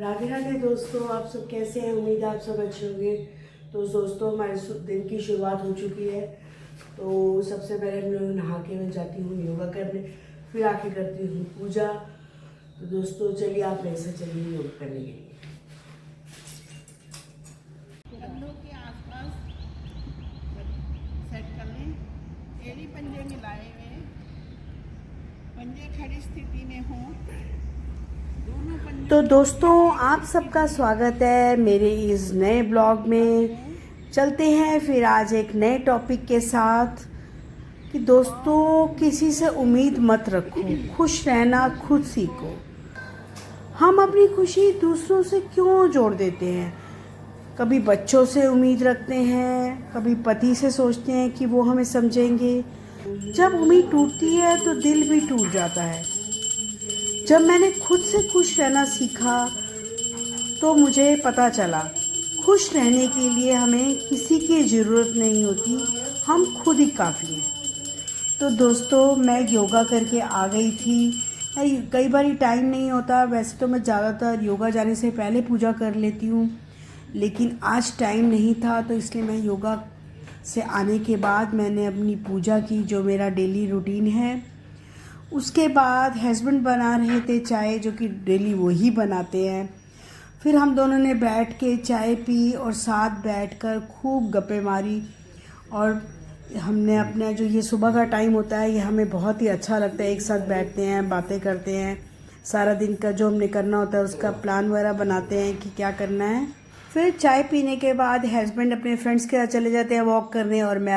राधे राधे दोस्तों, आप सब कैसे हैं? उम्मीद है आप सब अच्छे होंगे। तो दोस्तों, हमारे दिन की शुरुआत हो चुकी है। तो सबसे पहले मैं नहा के मैं जाती हूँ योगा करने, फिर आके करती हूँ पूजा। तो दोस्तों चलिए, आप मेरे से चलिए योगा करने के लिए। कंधों के आसपास सेट कर लें। एड़ी पंजे मिलाए हुए, पंजे खड़ी स्थिति में हों। तो दोस्तों, आप सबका स्वागत है मेरे इस नए ब्लॉग में। चलते हैं फिर आज एक नए टॉपिक के साथ कि दोस्तों, किसी से उम्मीद मत रखो, खुश रहना खुद सीखो। हम अपनी खुशी दूसरों से क्यों जोड़ देते हैं? कभी बच्चों से उम्मीद रखते हैं, कभी पति से सोचते हैं कि वो हमें समझेंगे। जब उम्मीद टूटती है तो दिल भी टूट जाता है। जब मैंने खुद से खुश रहना सीखा तो मुझे पता चला, खुश रहने के लिए हमें किसी की ज़रूरत नहीं होती, हम खुद ही काफ़ी हैं। तो दोस्तों, मैं योगा करके आ गई थी। कई बार टाइम नहीं होता, वैसे तो मैं ज़्यादातर योगा जाने से पहले पूजा कर लेती हूँ, लेकिन आज टाइम नहीं था, तो इसलिए मैं योगा से आने के बाद मैंने अपनी पूजा की, जो मेरा डेली रूटीन है। उसके बाद हस्बैंड बना रहे थे चाय, जो कि डेली वही बनाते हैं। फिर हम दोनों ने बैठ के चाय पी और साथ बैठकर खूब गप्पे मारी। और हमने अपना जो ये सुबह का टाइम होता है, ये हमें बहुत ही अच्छा लगता है। एक साथ बैठते हैं, बातें करते हैं, सारा दिन का जो हमने करना होता है उसका प्लान वगैरह बनाते हैं कि क्या करना है। फिर चाय पीने के बाद हस्बैंड अपने फ्रेंड्स के साथ चले जाते हैं वॉक करने, और मैं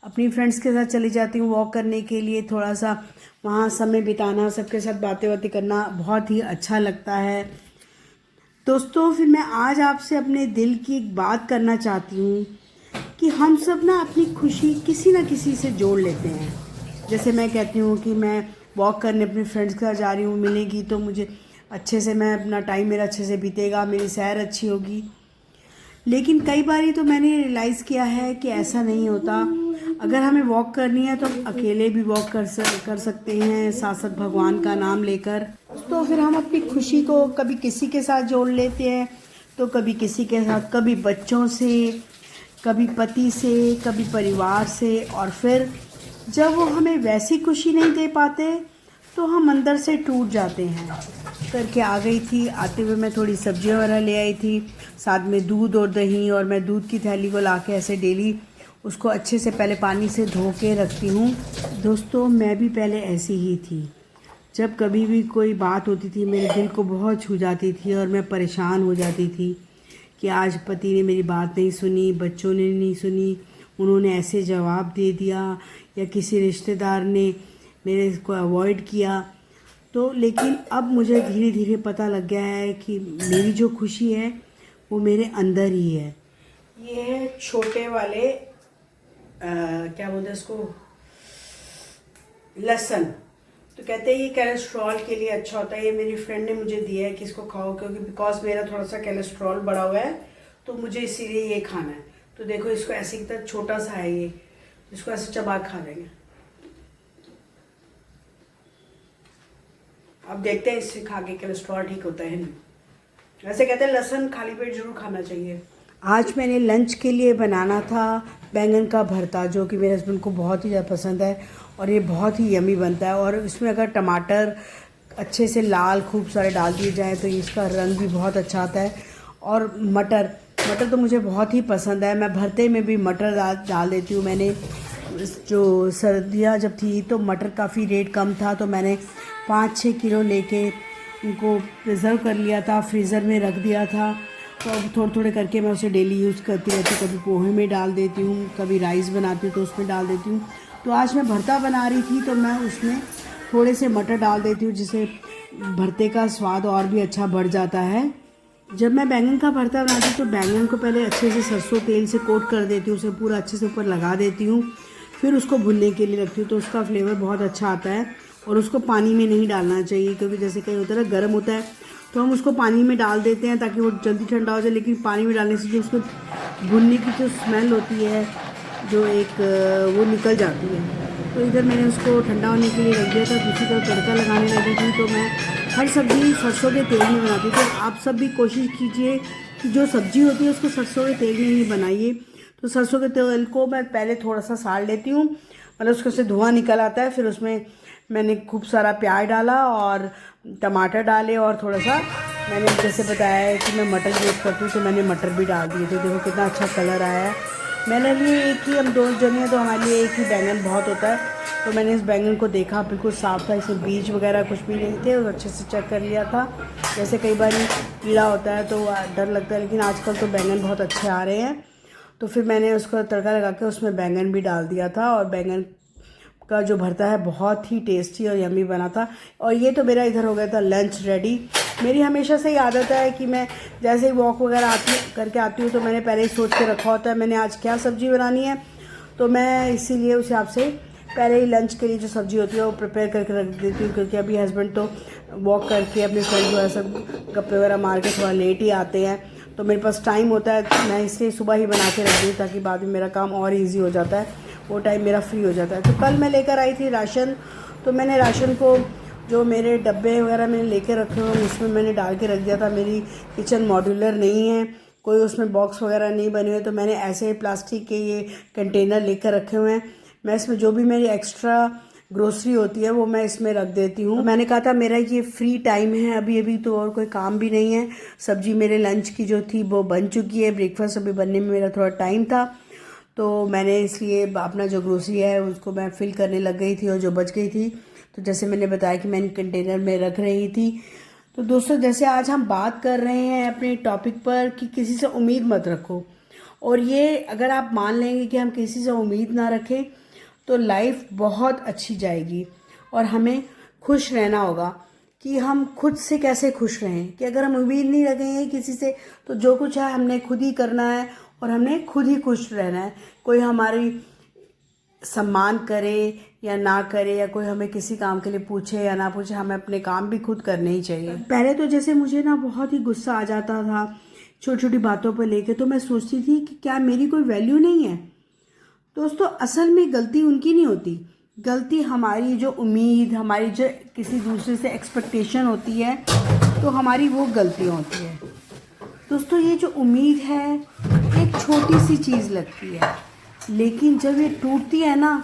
अपनी फ्रेंड्स के साथ चली जाती हूँ वॉक करने के लिए। थोड़ा सा वहाँ समय बिताना, सबके साथ बातें करना बहुत ही अच्छा लगता है। दोस्तों, फिर मैं आज आपसे अपने दिल की एक बात करना चाहती हूँ कि हम सब ना अपनी खुशी किसी न किसी से जोड़ लेते हैं। जैसे मैं कहती हूँ कि मैं वॉक करने अपने फ्रेंड्स के साथ जा रही हूँ, मिलेगी तो मुझे अच्छे से, मैं अपना टाइम मेरा अच्छे से बीतेगा, मेरी सैर अच्छी होगी। लेकिन कई बारी तो मैंने रियलाइज़ किया है कि ऐसा नहीं होता। अगर हमें वॉक करनी है तो अकेले भी वॉक कर सकते हैं, साथ साथ भगवान का नाम लेकर। तो फिर हम अपनी खुशी को कभी किसी के साथ जोड़ लेते हैं, तो कभी किसी के साथ, कभी बच्चों से, कभी पति से, कभी परिवार से। और फिर जब वो हमें वैसी खुशी नहीं दे पाते तो हम अंदर से टूट जाते हैं। करके आ गई थी। आते हुए मैं थोड़ी सब्जियां वगैरह ले आई थी, साथ में दूध और दही। और मैं दूध की थैली को ला के ऐसे डेली उसको अच्छे से पहले पानी से धो के रखती हूँ। दोस्तों, मैं भी पहले ऐसी ही थी। जब कभी भी कोई बात होती थी, मेरे दिल को बहुत छू जाती थी और मैं परेशान हो जाती थी कि आज पति ने मेरी बात नहीं सुनी, बच्चों ने नहीं सुनी, उन्होंने ऐसे जवाब दे दिया, या किसी रिश्तेदार ने मेरे को अवॉइड किया। तो लेकिन अब मुझे धीरे धीरे पता लग गया है कि मेरी जो खुशी है वो मेरे अंदर ही है। ये है छोटे वाले क्या बोलते हैं इसको, लहसुन। तो कहते हैं ये कोलेस्ट्रॉल के लिए अच्छा होता है। ये मेरी फ्रेंड ने मुझे दिया है कि इसको खाओ, क्योंकि बिकॉज मेरा थोड़ा सा कोलेस्ट्रॉल बढ़ा हुआ है, तो मुझे इसीलिए ये खाना है। तो देखो, इसको ऐसे की तरह छोटा सा है ये, इसको ऐसे चबा खा लेंगे। अब देखते हैं इससे खा के कोलेस्ट्रॉल ठीक होता है नहीं। वैसे कहते हैं लहसुन खाली पेट जरूर खाना चाहिए। आज मैंने लंच के लिए बनाना था बैंगन का भरता, जो कि मेरे हस्बैंड को बहुत ही ज़्यादा पसंद है और ये बहुत ही यमी बनता है। और इसमें अगर टमाटर अच्छे से लाल खूब सारे डाल दिए जाएँ तो इसका रंग भी बहुत अच्छा आता है। और मटर तो मुझे बहुत ही पसंद है। मैं भरते में भी मटर डाल देती हूँ। मैंने जो सर्दियाँ जब थी तो मटर काफ़ी रेट कम था, तो मैंने 5-6 किलो लेके उनको प्रिजर्व कर लिया था, फ्रीज़र में रख दिया था। तो अब थोड़े थोड़े करके मैं उसे डेली यूज़ करती रहती हूँ। कभी पोहे में डाल देती हूँ, कभी राइस बनाती हूँ तो उसमें डाल देती हूँ। तो आज मैं भरता बना रही थी तो मैं उसमें थोड़े से मटर डाल देती हूँ, जिससे भरते का स्वाद और भी अच्छा बढ़ जाता है। जब मैं बैंगन का भरता बनाती हूँ तो बैंगन को पहले अच्छे से सरसों तेल से कोट कर देती हूँ, उसे पूरा अच्छे से ऊपर लगा देती हूँ, फिर उसको भुनने के लिए रखती हूँ। तो उसका फ्लेवर बहुत अच्छा आता है। और उसको पानी में नहीं डालना चाहिए, क्योंकि जैसे कहीं होता है ना, गर्म होता है तो हम उसको पानी में डाल देते हैं ताकि वो जल्दी ठंडा हो जाए। लेकिन पानी में डालने से जो उसको भुनने की जो स्मेल होती है, जो एक वो निकल जाती है। तो इधर मैंने उसको ठंडा होने के लिए रख दिया था, दूसरी तरफ तड़का लगाने लगी थी। तो मैं हर सब्ज़ी सरसों के तेल में बनाती हूँ, तो आप सब भी कोशिश कीजिए कि जो सब्ज़ी होती है उसको सरसों के तेल में ही बनाइए। तो सरसों के तेल को मैं पहले थोड़ा सा साड़ लेती हूँ, मतलब उसको से धुआं निकल आता है। फिर उसमें मैंने खूब सारा प्याज डाला और टमाटर डाले, और थोड़ा सा मैंने जैसे बताया है कि मैं मटर यूज़ करती हूँ, तो मैंने मटर भी डाल दिए थे। देखो कितना अच्छा कलर आया है। मेरे लिए एक ही, हम 2 जने हैं तो हमारे लिए एक ही बैंगन बहुत होता है। तो मैंने इस बैंगन को देखा, बिल्कुल साफ़ था, इसमें बीज वगैरह कुछ भी नहीं थे, और अच्छे से चेक कर लिया था। जैसे कई बार कीड़ा होता है तो डर लगता है, लेकिन आजकल तो बैंगन बहुत अच्छे आ रहे हैं। तो फिर मैंने उसको तड़का लगा के उसमें बैंगन भी डाल दिया था, और बैंगन का जो भरता है बहुत ही टेस्टी और यम्मी बना था। और ये तो मेरा इधर हो गया था लंच रेडी। मेरी हमेशा से ही आदत है कि मैं जैसे ही वॉक वगैरह करके आती हूँ तो मैंने पहले ही सोच के रखा होता है मैंने आज क्या सब्ज़ी बनानी है। तो मैं इसीलिए उस हिसाब से पहले ही लंच के लिए जो सब्ज़ी होती है वो प्रिपेयर करके रख देती हूँ, क्योंकि अभी हस्बैंड तो वॉक करके अपने फ्रेंड्स वगैरह सब गप्पे वगैरह मार के थोड़ा लेट ही आते हैं, तो मेरे पास टाइम होता है। तो मैं इसलिए सुबह ही बना के रख दी ताकि बाद में मेरा काम और ईजी हो जाता है, वो टाइम मेरा फ्री हो जाता है। तो कल मैं लेकर आई थी राशन, तो मैंने राशन को जो मेरे डब्बे वगैरह मैंने लेके रखे हुए हैं उसमें मैंने डाल के रख दिया था। मेरी किचन मॉड्यूलर नहीं है, कोई उसमें बॉक्स वगैरह नहीं बने हुए, तो मैंने ऐसे प्लास्टिक के ये कंटेनर लेकर रखे हुए हैं। मैं इसमें जो भी मेरी एक्स्ट्रा ग्रोसरी होती है वो मैं इसमें रख देती हूँ। तो मैंने कहा था मेरा ये फ्री टाइम है अभी तो, और कोई काम भी नहीं है। सब्जी मेरे लंच की जो थी वो बन चुकी है, ब्रेकफास्ट अभी बनने में मेरा थोड़ा टाइम था, तो मैंने इसलिए अपना जो ग्रोसरी है उसको मैं फिल करने लग गई थी, और जो बच गई थी तो जैसे मैंने बताया कि मैंने कंटेनर में रख रही थी। तो दोस्तों, जैसे आज हम बात कर रहे हैं अपने टॉपिक पर कि किसी से उम्मीद मत रखो, और ये अगर आप मान लेंगे कि हम किसी से उम्मीद ना रखें तो लाइफ बहुत अच्छी जाएगी, और हमें खुश रहना होगा कि हम खुद से कैसे खुश रहें। कि अगर हम उम्मीद नहीं रखेंगे किसी से तो जो कुछ है हमने खुद ही करना है, और हमने खुद ही खुश रहना है। कोई हमारी सम्मान करे या ना करे, या कोई हमें किसी काम के लिए पूछे या ना पूछे, हमें अपने काम भी खुद करने ही चाहिए। पहले तो जैसे मुझे ना बहुत ही गुस्सा आ जाता था छोटी छोटी बातों पर लेके, तो मैं सोचती थी कि क्या मेरी कोई वैल्यू नहीं है। दोस्तों, असल में गलती उनकी नहीं होती, गलती हमारी जो उम्मीद, हमारी जो किसी दूसरे से एक्सपेक्टेशन होती है, तो हमारी वो गलतियाँ होती है। दोस्तों, ये जो उम्मीद है एक छोटी सी चीज़ लगती है, लेकिन जब ये टूटती है ना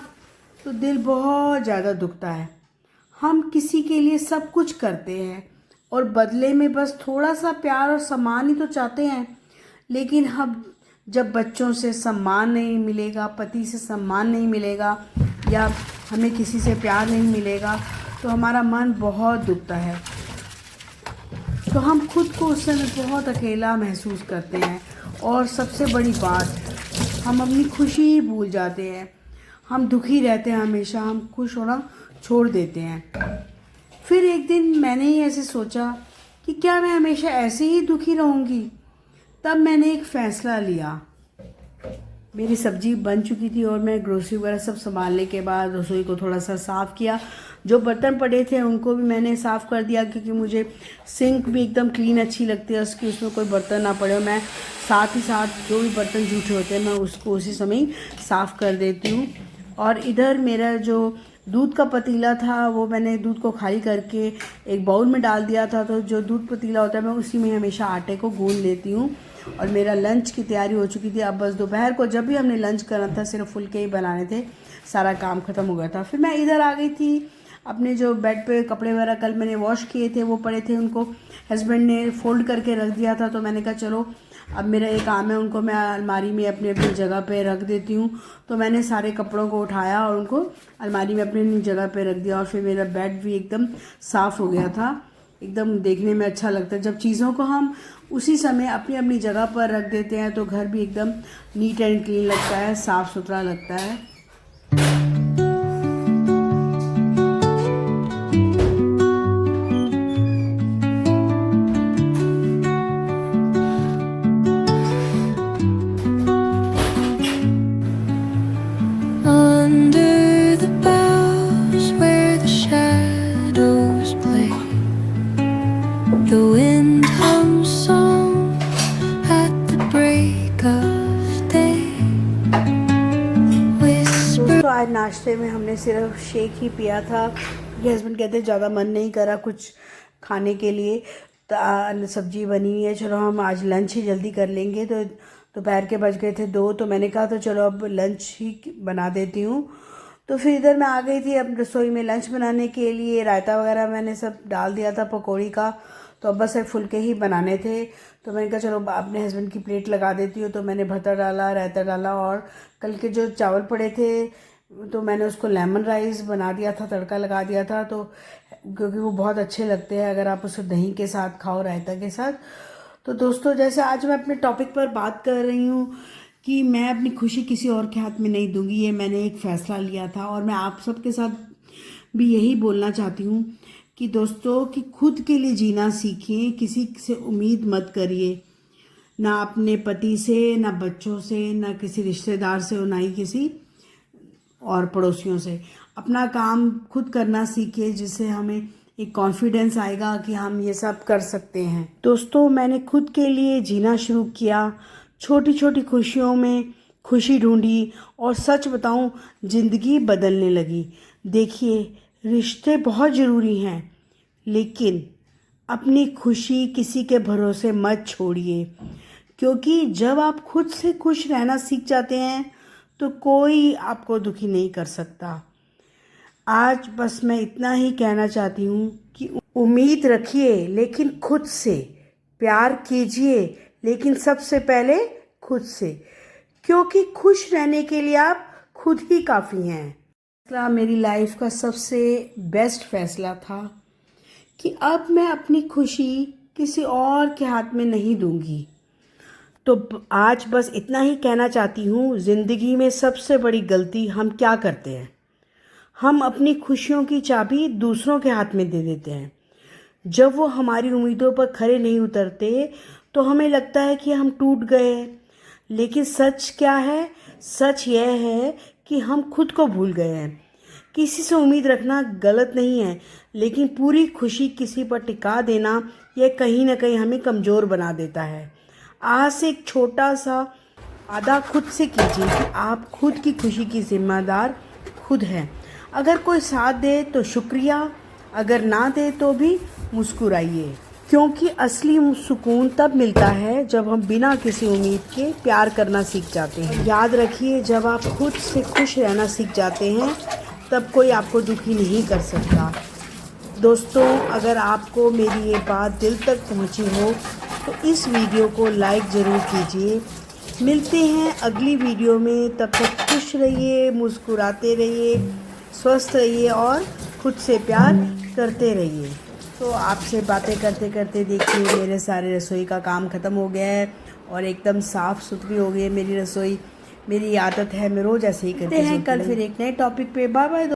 तो दिल बहुत ज़्यादा दुखता है। हम किसी के लिए सब कुछ करते हैं और बदले में बस थोड़ा सा प्यार और सम्मान ही तो चाहते हैं, लेकिन हम जब बच्चों से सम्मान नहीं मिलेगा, पति से सम्मान नहीं मिलेगा, या हमें किसी से प्यार नहीं मिलेगा, तो हमारा मन बहुत दुखता है। तो हम खुद को उस समय बहुत अकेला महसूस करते हैं, और सबसे बड़ी बात, हम अपनी खुशी ही भूल जाते हैं। हम दुखी रहते हैं हमेशा, हम खुश होना छोड़ देते हैं। फिर एक दिन मैंने ही ऐसे सोचा कि क्या मैं हमेशा ऐसे ही दुखी रहूँगी। तब मैंने एक फ़ैसला लिया। मेरी सब्ज़ी बन चुकी थी और मैं ग्रोसरी वगैरह सब संभालने के बाद रसोई को थोड़ा सा साफ़ किया। जो बर्तन पड़े थे उनको भी मैंने साफ़ कर दिया, क्योंकि मुझे सिंक भी एकदम क्लीन अच्छी लगती है, उसकी उसमें कोई बर्तन ना पड़े। मैं साथ ही साथ जो भी बर्तन जूठे होते हैं मैं उसको उसी समय साफ़ कर देती हूँ। और इधर मेरा जो दूध का पतीला था वो मैंने दूध को खाली करके एक बाउल में डाल दिया था। तो जो दूध पतीला होता है मैं उसी में हमेशा आटे को गूंद लेती हूँ। और मेरा लंच की तैयारी हो चुकी थी। अब बस दोपहर को जब भी हमने लंच करना था सिर्फ फुल्के ही बनाने थे, सारा काम ख़त्म हो गया था। फिर मैं इधर आ गई थी। अपने जो बेड पे कपड़े वगैरह कल मैंने वॉश किए थे वो पड़े थे, उनको हस्बैंड ने फ़ोल्ड करके रख दिया था। तो मैंने कहा चलो अब मेरा एक काम है, उनको मैं अलमारी में अपनी अपनी जगह पे रख देती हूँ। तो मैंने सारे कपड़ों को उठाया और उनको अलमारी में अपनी अपनी जगह पे रख दिया। और फिर मेरा बेड भी एकदम साफ़ हो गया था, एकदम देखने में अच्छा लगता है। जब चीज़ों को हम उसी समय अपनी अपनी जगह पर रख देते हैं तो घर भी एकदम नीट एंड क्लीन लगता है, साफ़ सुथरा लगता है। आज नाश्ते में हमने सिर्फ शेक ही पिया था, क्योंकि हस्बैंड कहते ज़्यादा मन नहीं करा कुछ खाने के लिए। सब्जी बनी हुई है, चलो हम आज लंच ही जल्दी कर लेंगे। तो दोपहर के बज गए थे 2, तो मैंने कहा तो चलो अब लंच ही बना देती हूँ। तो फिर इधर मैं आ गई थी अब रसोई में लंच बनाने के लिए। रायता वगैरह मैंने सब डाल दिया था पकौड़ी का, तो अब बस एक फुलके ही बनाने थे। तो मैंने कहा चलो अपने हस्बैंड की प्लेट लगा देती हूँ। तो मैंने भरता डाला, रायता डाला, और कल के जो चावल पड़े थे तो मैंने उसको लेमन राइस बना दिया था, तड़का लगा दिया था। तो क्योंकि वो बहुत अच्छे लगते हैं अगर आप उसे दही के साथ खाओ, रायता के साथ। तो दोस्तों, जैसे आज मैं अपने टॉपिक पर बात कर रही हूँ कि मैं अपनी खुशी किसी और के हाथ में नहीं दूंगी, ये मैंने एक फ़ैसला लिया था। और मैं आप सबके साथ भी यही बोलना चाहती हूँ कि दोस्तों, कि खुद के लिए जीना सीखें, किसी से उम्मीद मत करिए, ना अपने पति से, ना बच्चों से, ना किसी रिश्तेदार से, और ना ही किसी और पड़ोसियों से। अपना काम खुद करना सीखे, जिससे हमें एक कॉन्फिडेंस आएगा कि हम ये सब कर सकते हैं। दोस्तों, मैंने खुद के लिए जीना शुरू किया, छोटी छोटी खुशियों में खुशी ढूंढी, और सच बताऊं, ज़िंदगी बदलने लगी। देखिए, रिश्ते बहुत ज़रूरी हैं, लेकिन अपनी खुशी किसी के भरोसे मत छोड़िए, क्योंकि जब आप खुद से खुश रहना सीख जाते हैं तो कोई आपको दुखी नहीं कर सकता। आज बस मैं इतना ही कहना चाहती हूँ कि उम्मीद रखिए लेकिन खुद से, प्यार कीजिए लेकिन सबसे पहले खुद से, क्योंकि खुश रहने के लिए आप खुद ही काफ़ी हैं। फैसला मेरी लाइफ का सबसे बेस्ट फैसला था कि अब मैं अपनी खुशी किसी और के हाथ में नहीं दूंगी। तो आज बस इतना ही कहना चाहती हूँ, ज़िंदगी में सबसे बड़ी गलती हम क्या करते हैं, हम अपनी खुशियों की चाबी दूसरों के हाथ में दे देते हैं। जब वो हमारी उम्मीदों पर खरे नहीं उतरते तो हमें लगता है कि हम टूट गए हैं, लेकिन सच क्या है? सच यह है कि हम खुद को भूल गए हैं। किसी से उम्मीद रखना गलत नहीं है, लेकिन पूरी खुशी किसी पर टिका देना, यह कहीं ना कहीं हमें कमज़ोर बना देता है। आज से एक छोटा सा वादा खुद से कीजिए कि आप खुद की खुशी की जिम्मेदार खुद हैं। अगर कोई साथ दे तो शुक्रिया, अगर ना दे तो भी मुस्कुराइए, क्योंकि असली सुकून तब मिलता है जब हम बिना किसी उम्मीद के प्यार करना सीख जाते हैं। याद रखिए, जब आप खुद से खुश रहना सीख जाते हैं तब कोई आपको दुखी नहीं कर सकता। दोस्तों, अगर आपको मेरी ये बात दिल तक पहुंची हो तो इस वीडियो को लाइक ज़रूर कीजिए। मिलते हैं अगली वीडियो में, तब तक खुश रहिए, मुस्कुराते रहिए, स्वस्थ रहिए और खुद से प्यार करते रहिए। तो आपसे बातें करते करते देखिए मेरे सारे रसोई का काम ख़त्म हो गया है और एकदम साफ़ सुथरी हो गई है मेरी रसोई। मेरी आदत है, मैं रोज़ ऐसे ही करती हूँ। कल फिर एक नए टॉपिक पे। Bye bye.